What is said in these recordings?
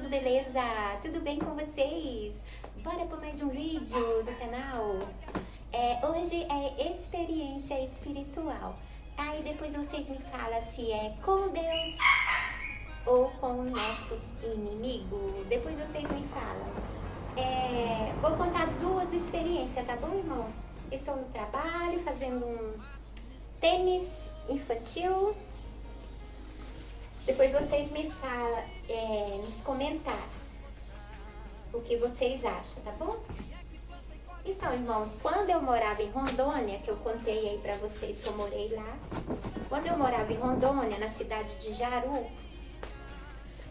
beleza? Tudo bem com vocês? Bora para mais um vídeo do canal? Hoje é experiência espiritual. Aí depois vocês me falam se é com Deus ou com o nosso inimigo. Depois vocês me falam. Vou contar duas experiências, tá bom, irmãos? Estou no trabalho fazendo um tênis infantil. Depois vocês me falam nos comentários o que vocês acham, tá bom? Então, irmãos, quando eu morava em Rondônia, que eu contei aí pra vocês que eu morei lá, quando eu morava em Rondônia, na cidade de Jaru,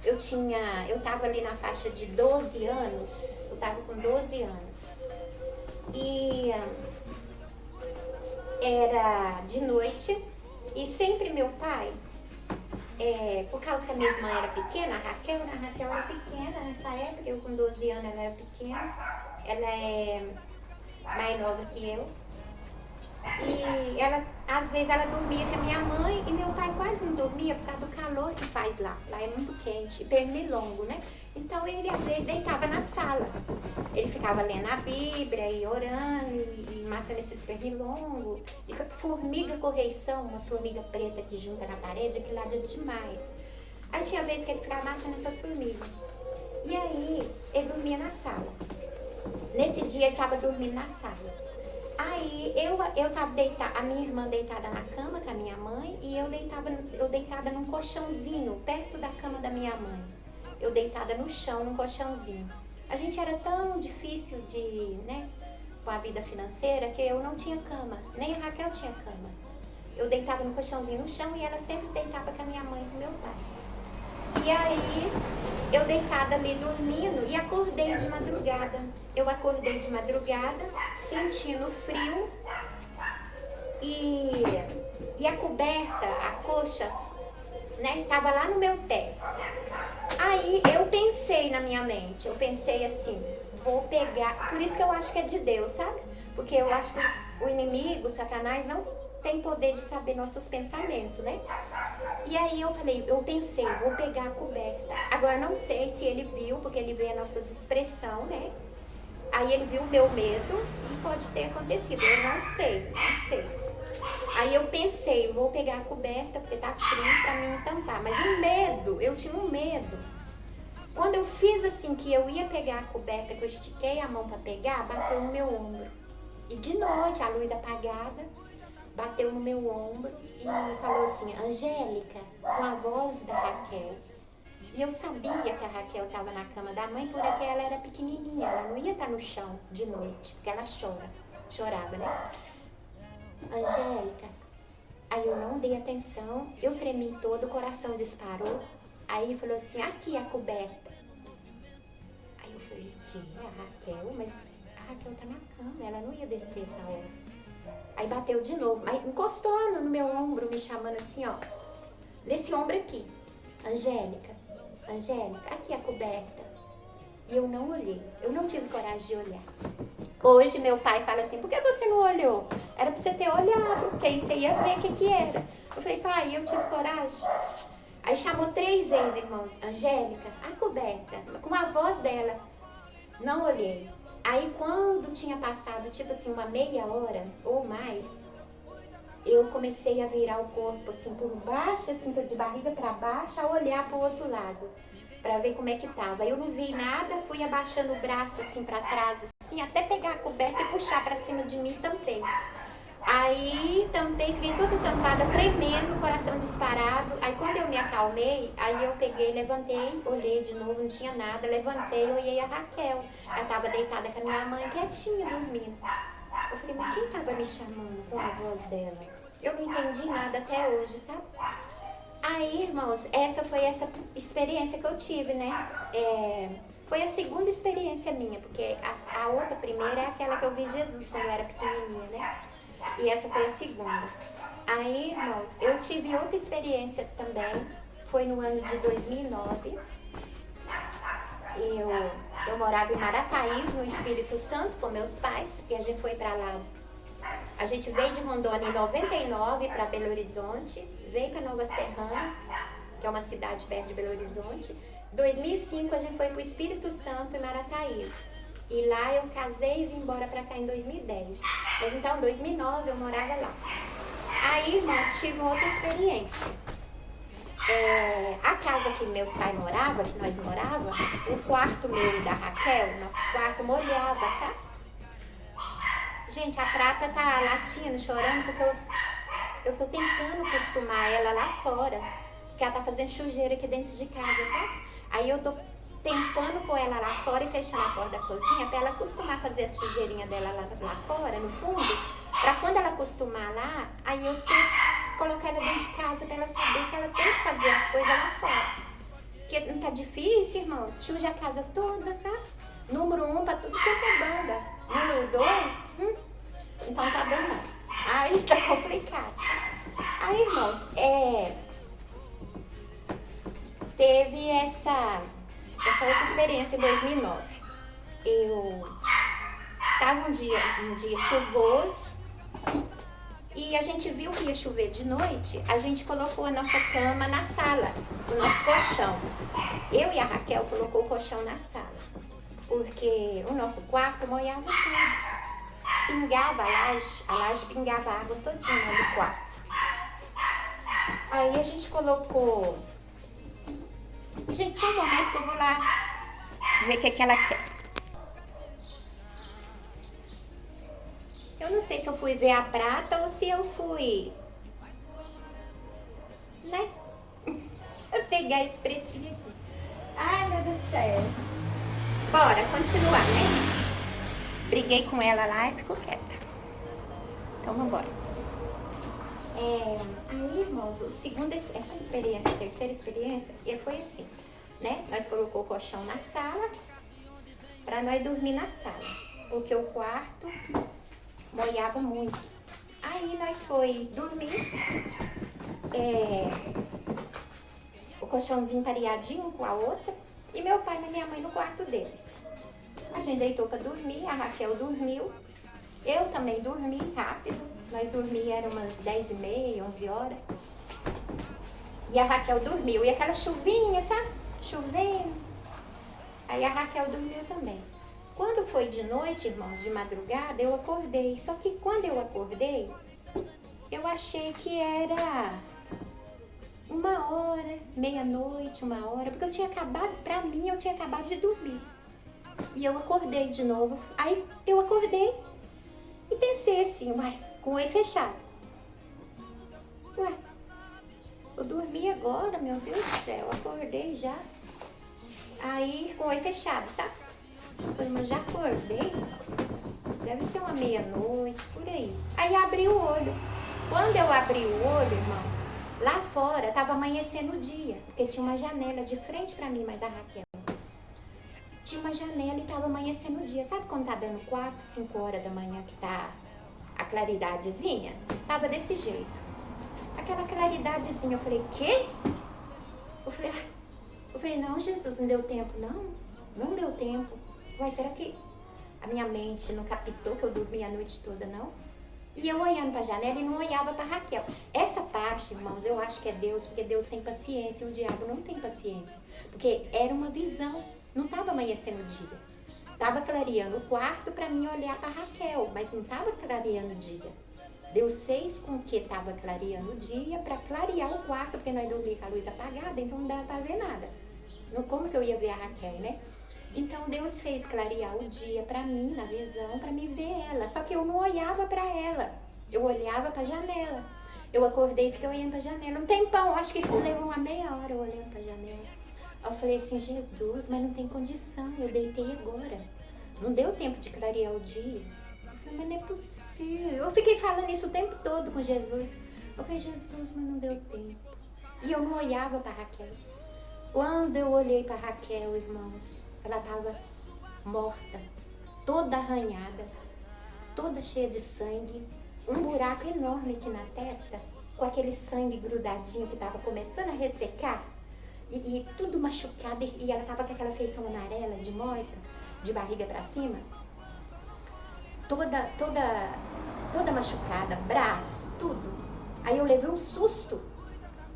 eu tava ali na faixa de 12 anos, eu tava com 12 anos, e era de noite, e sempre meu pai, por causa que a minha irmã era pequena, a Raquel era pequena nessa época, eu com 12 anos ela era pequena, ela é mais nova que eu, e às vezes ela dormia com a minha mãe e meu pai quase não dormia por causa do calor que faz lá é muito quente, pernilongo, né? Então ele às vezes deitava na sala, ele ficava lendo a Bíblia e orando e matando esses pernilongos, e formiga correição, uma formiga preta que junta na parede, aquilo lá é demais. Aí tinha vezes que ele ficava matando essas formigas, e aí ele dormia na sala. Nesse dia ele estava dormindo na sala. Aí eu tava deitada, a minha irmã deitada na cama com a minha mãe, e eu deitada num colchãozinho perto da cama da minha mãe. Eu deitada no chão, num colchãozinho. A gente era tão difícil com a vida financeira, que eu não tinha cama, nem a Raquel tinha cama. Eu deitava no colchãozinho no chão e ela sempre deitava com a minha mãe e com meu pai. E aí, eu deitada ali dormindo e acordei de madrugada. Eu acordei de madrugada, sentindo frio e a coberta, a coxa, tava lá no meu pé. Aí eu pensei na minha mente, eu pensei assim, vou pegar, por isso que eu acho que é de Deus, sabe? Porque eu acho que o inimigo, Satanás, não tem poder de saber nossos pensamentos, né? E aí eu pensei, vou pegar a coberta. Agora não sei se ele viu, porque ele vê as nossas expressões, né? Aí ele viu o meu medo e pode ter acontecido, eu não sei. Aí eu pensei, vou pegar a coberta, porque tá frio pra mim tampar. Mas o medo, eu tinha um medo. Quando eu fiz assim, que eu ia pegar a coberta, que eu estiquei a mão pra pegar, bateu no meu ombro. E de noite, a luz apagada, bateu no meu ombro e falou assim, Angélica, com a voz da Raquel. E eu sabia que a Raquel estava na cama da mãe, porque ela era pequenininha, ela não ia estar no chão de noite, porque ela chorava, né? Angélica, aí eu não dei atenção, eu tremi todo, o coração disparou. Aí falou assim, aqui a coberta. Aí eu falei, que é a Raquel? Mas a Raquel tá na cama, ela não ia descer essa hora. Aí bateu de novo, mas encostou no meu ombro, me chamando assim, ó, nesse ombro aqui. Angélica, aqui a coberta. E eu não olhei, eu não tive coragem de olhar. Hoje meu pai fala assim, por que você não olhou? Era pra você ter olhado, porque aí você ia ver o que era. Eu falei, pai, eu tive coragem. Aí chamou 3 vezes, irmãos, Angélica, a coberta, com a voz dela. Não olhei. Aí quando tinha passado, tipo assim, uma meia hora ou mais, eu comecei a virar o corpo assim por baixo, assim, de barriga para baixo, a olhar para o outro lado, para ver como é que tava. Eu não vi nada, fui abaixando o braço assim para trás, assim, até pegar a coberta e puxar para cima de mim também. Aí tampei, fiquei toda tampada, tremendo, coração disparado. Aí quando eu me acalmei, aí eu peguei, levantei, olhei de novo, não tinha nada, levantei, olhei a Raquel. Ela tava deitada com a minha mãe, quietinha, dormindo. Eu falei, mas quem tava me chamando com a voz dela? Eu não entendi nada até hoje, sabe? Aí, irmãos, essa foi essa experiência que eu tive, né? Foi a segunda experiência minha, porque a outra primeira é aquela que eu vi Jesus quando eu era pequenininha, né? E essa foi a segunda. Aí, irmãos, eu tive outra experiência também, foi no ano de 2009. Eu morava em Marataízes, no Espírito Santo, com meus pais, e a gente foi pra lá. A gente veio de Rondônia em 99 para Belo Horizonte, veio para Nova Serrana, que é uma cidade perto de Belo Horizonte, 2005 a gente foi pro Espírito Santo em Marataízes. E lá eu casei e vim embora pra cá em 2010. Mas então, em 2009 eu morava lá. Aí, irmãos, tive outra experiência. A casa que meus pais moravam, que nós morávamos, o quarto meu e da Raquel, nosso quarto molhava, sabe? Gente, a Prata tá latindo, chorando, porque eu tô tentando acostumar ela lá fora. Porque ela tá fazendo sujeira aqui dentro de casa, sabe? Aí eu tô tentando pôr ela lá fora e fechando a porta da cozinha pra ela acostumar a fazer a sujeirinha dela lá fora, no fundo. Pra quando ela acostumar lá, aí eu colocar ela dentro de casa pra ela saber que ela tem que fazer as coisas lá fora. Porque não tá difícil, irmãos? Suja a casa toda, sabe? Número 1 pra tudo quanto é banda. Número 2, então tá dando. Aí tá complicado. Aí, irmãos, teve essa outra experiência em 2009. Eu tava um dia chuvoso e a gente viu que ia chover de noite. A gente colocou a nossa cama na sala, o nosso colchão. Eu e a Raquel colocou o colchão na sala, porque o nosso quarto molhava tudo. Pingava a laje pingava água todinha no quarto. Aí a gente colocou... Gente, só um momento que eu vou lá ver o que ela quer. Eu não sei se eu fui ver a Prata ou se eu fui... Né? Eu pegar esse pretinho aqui. Ai, meu Deus do céu. Bora, continuar, né? Briguei com ela lá e ficou quieta. Então, vambora. Aí, irmãos, essa experiência, a terceira experiência, foi assim, né? Nós colocamos o colchão na sala, pra nós dormir na sala, porque o quarto molhava muito. Aí nós foi dormir, o colchãozinho pareadinho com a outra, e meu pai e minha mãe no quarto deles. A gente deitou pra dormir, a Raquel dormiu, eu também dormi rápido. Nós dormíamos, eram umas 10h30, 11 horas. E a Raquel dormiu. E aquela chuvinha, sabe? Chovendo. Aí a Raquel dormiu também. Quando foi de noite, irmãos, de madrugada, eu acordei. Só que quando eu acordei, eu achei que era 1h, meia-noite, 1h. Porque eu tinha acabado de dormir. E eu acordei de novo. Aí eu acordei e pensei assim, com o olho fechado. Eu dormi agora, meu Deus do céu, acordei já. Aí, com o olho fechado, sabe? Falei, mas já acordei? Deve ser uma meia-noite, por aí. Aí abri o olho. Quando eu abri o olho, irmãos, lá fora tava amanhecendo o dia, porque tinha uma janela de frente pra mim, mas a Raquel. Tinha uma janela e tava amanhecendo o dia. Sabe quando tá dando 4, 5 horas da manhã que tá a claridadezinha? Tava desse jeito. Aquela claridadezinha. Eu falei, quê? Eu falei, não, Jesus, não deu tempo, não. Não deu tempo. Mas será que a minha mente não captou que eu dormi a noite toda, não? E eu olhando pra janela e não olhava pra Raquel. Essa parte, irmãos, eu acho que é Deus, porque Deus tem paciência e o diabo não tem paciência. Porque era uma visão. Não estava amanhecendo o dia. Estava clareando o quarto para mim olhar para Raquel, mas não estava clareando o dia. Deus fez com que estava clareando o dia para clarear o quarto, porque nós dormíamos com a luz apagada, então não dava para ver nada. Como que eu ia ver a Raquel, né? Então Deus fez clarear o dia para mim, na visão, para me ver ela. Só que eu não olhava para ela, eu olhava para a janela. Eu acordei e fiquei olhando para a janela. Um tempão, acho que isso levou uma meia hora eu olhando para a janela. Eu falei assim, Jesus, mas não tem condição, eu deitei agora. Não deu tempo de clarear o dia. Eu falei, mas não é possível. Eu fiquei falando isso o tempo todo com Jesus. Eu falei, Jesus, mas não deu tempo. E eu não olhava para Raquel. Quando eu olhei para Raquel, irmãos, ela estava morta, toda arranhada, toda cheia de sangue, um buraco enorme aqui na testa, com aquele sangue grudadinho que estava começando a ressecar. E tudo machucado, e ela tava com aquela feição amarela de morta, de barriga pra cima, toda machucada, braço, tudo. Aí eu levei um susto,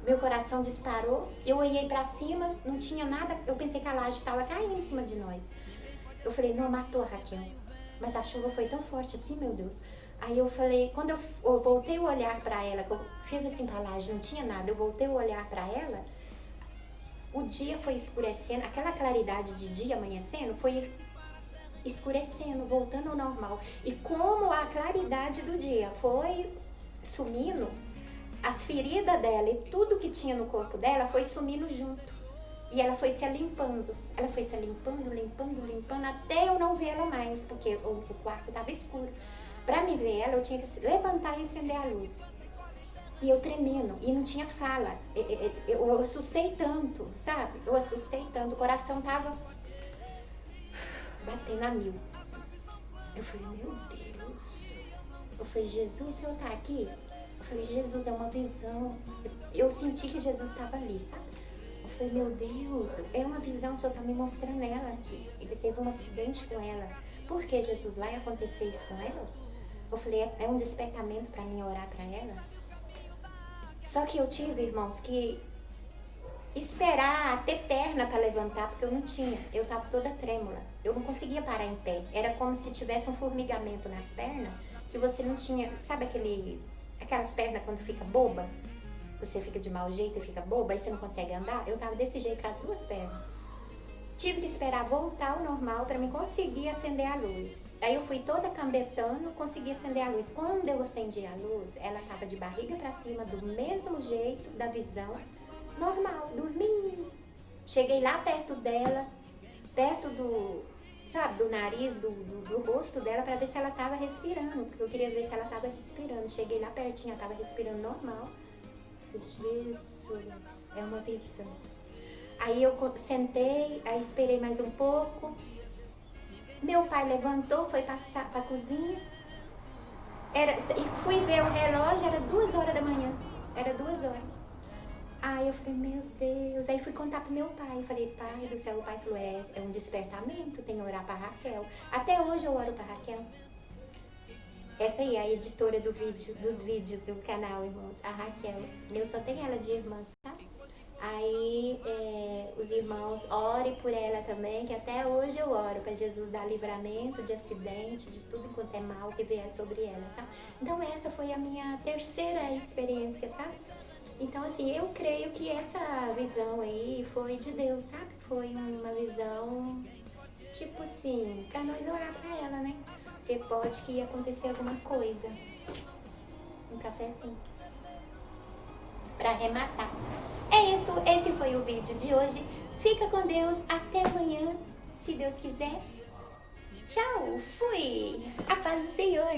Meu coração disparou, eu olhei pra cima, não tinha nada, eu pensei que a laje estava caindo em cima de nós. Eu falei, não, matou, Raquel. Mas a chuva foi tão forte assim, meu Deus. Aí eu falei, quando eu voltei o olhar pra ela, que eu fiz assim pra laje, não tinha nada, eu voltei o olhar pra ela, o dia foi escurecendo, aquela claridade de dia amanhecendo foi escurecendo, voltando ao normal. E como a claridade do dia foi sumindo, as feridas dela e tudo que tinha no corpo dela foi sumindo junto. E ela foi se limpando. Ela foi se limpando, limpando, até eu não ver ela mais, porque o quarto estava escuro. Pra me ver ela, eu tinha que levantar e acender a luz. E eu tremendo, e não tinha fala. Eu assustei tanto, sabe? Eu assustei tanto, o coração tava batendo a mil. Eu falei, meu Deus. Eu falei, Jesus, o Senhor tá aqui? Eu falei, Jesus, é uma visão. Eu senti que Jesus estava ali, sabe? Eu falei, meu Deus, é uma visão, o Senhor tá me mostrando ela aqui. Ele teve um acidente com ela. Por que, Jesus, vai acontecer isso com ela? Eu falei, é um despertamento para mim orar para ela? Só que eu tive, irmãos, que esperar ter perna para levantar, porque eu não tinha. Eu tava toda trêmula. Eu não conseguia parar em pé. Era como se tivesse um formigamento nas pernas, que você não tinha, sabe aquelas pernas quando fica boba? Você fica de mau jeito e fica boba, aí você não consegue andar? Eu tava desse jeito com as duas pernas. Tive que esperar voltar ao normal para me conseguir acender a luz. Aí eu fui toda cambetando, consegui acender a luz. Quando eu acendi a luz, ela tava de barriga para cima, do mesmo jeito, da visão, normal, dormindo. Cheguei lá perto dela, perto do nariz, do rosto dela, para ver se ela tava respirando, porque eu queria ver se ela tava respirando. Cheguei lá pertinho, ela tava respirando normal. Jesus, é uma visão. Aí eu sentei, aí esperei mais um pouco. Meu pai levantou, foi passar pra cozinha. E fui ver o relógio, era 2 horas da manhã. Era 2 horas. Aí eu falei, meu Deus. Aí fui contar pro meu pai. Eu falei, pai do céu, o pai falou, é um despertamento, tem que orar pra Raquel. Até hoje eu oro pra Raquel. Essa aí é a editora dos vídeos do canal, irmãos, a Raquel. Eu só tenho ela de irmã, sabe? Aí os irmãos, orem por ela também, que até hoje eu oro para Jesus dar livramento de acidente, de tudo quanto é mal que vier sobre ela, sabe? Então essa foi a minha terceira experiência, sabe? Então assim, eu creio que essa visão aí foi de Deus, sabe? Foi uma visão, tipo assim, para nós orar para ela, né? Porque pode que ia acontecer alguma coisa. Um cafezinho. Para arrematar. É isso, esse foi o vídeo de hoje. Fica com Deus, até amanhã, se Deus quiser. Tchau, fui! A paz do Senhor!